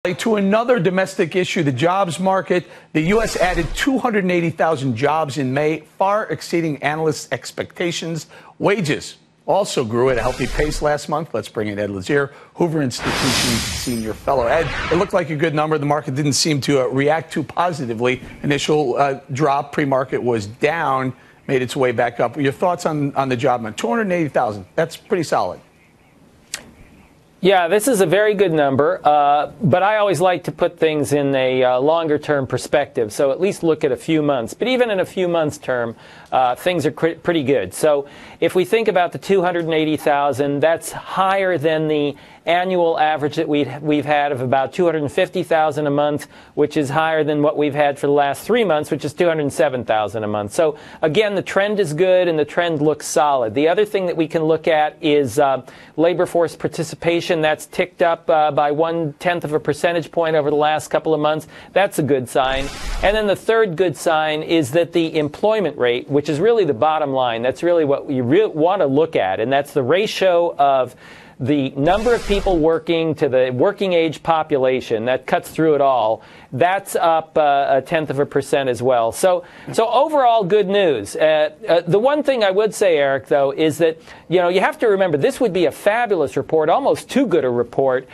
To another domestic issue, the jobs market. The U.S. added 280,000 jobs in May, far exceeding analysts' expectations. Wages also grew at a healthy pace last month. Let's bring in Ed Lazear, Hoover Institution Senior Fellow. Ed, it looked like a good number. The market didn't seem to react too positively. Initial drop, pre-market was down, made its way back up. Your thoughts on the job market? 280,000, that's pretty solid. Yeah, this is a very good number, but I always like to put things in a longer-term perspective, so at least look at a few months. But even in a few months' term, things are pretty good. So if we think about the 280,000, that's higher than the annual average that we've had of about 250,000 a month, which is higher than what we've had for the last 3 months, which is 207,000 a month. So again, the trend is good and the trend looks solid. The other thing that we can look at is labor force participation. That's ticked up by 1/10 of a percentage point over the last couple of months. That's a good sign. And then the third good sign is that the employment rate, which is really the bottom line, that's really what you want to look at, and that's the ratio of the number of people working to the working age population. That cuts through it all. That's up 1/10 of a percent as well. So overall, good news. The one thing I would say, Eric, though, is that you have to remember this would be a fabulous report, almost too good a report,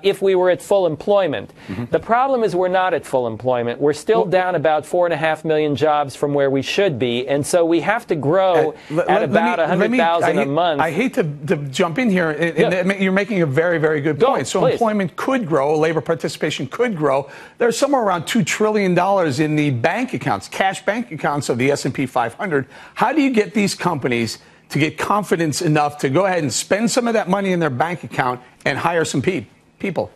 if we were at full employment. Mm-hmm. The problem is we're not at full employment. We're still down about 4.5 million jobs from where we should be, and so we have to grow at about 100,000 a month. I hate to jump in here. You're making a very, very good point. So please. Employment could grow, labor participation could grow. There's somewhere around $2 trillion in the bank accounts, cash bank accounts of the S&P 500. How do you get these companies to get confidence enough to go ahead and spend some of that money in their bank account and hire some people?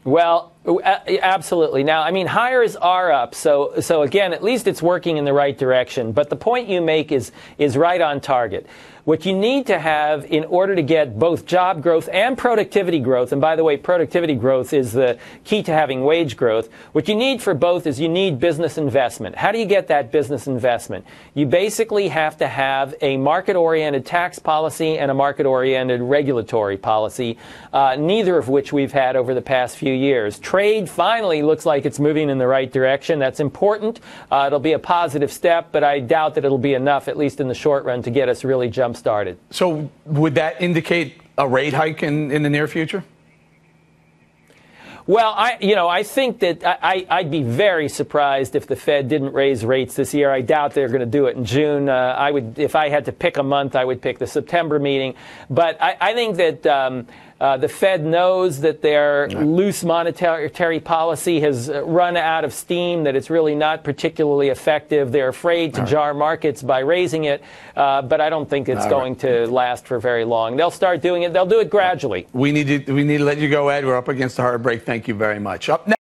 Well, absolutely. Now, I mean, hires are up. So again, at least it's working in the right direction. But the point you make is right on target. What you need to have in order to get both job growth and productivity growth, and by the way, productivity growth is the key to having wage growth. What you need for both is you need business investment. How do you get that business investment? You basically have to have a market-oriented tax policy and a market-oriented regulatory policy, neither of which we've had over the past few years. Trade finally looks like it's moving in the right direction. That's important. It'll be a positive step, but I doubt that it'll be enough, at least in the short run, to get us really jump-started. So would that indicate a rate hike in the near future? Well, I think that I'd be very surprised if the Fed didn't raise rates this year. I doubt they're going to do it in June. If I had to pick a month, I would pick the September meeting. But I think that the Fed knows that their loose monetary policy has run out of steam, that it's really not particularly effective. They're afraid to jar markets by raising it, but I don't think it's going to last for very long. They'll start doing it. They'll do it gradually. We need to let you go, Ed. We're up against a hard break. Thank you very much. Up next.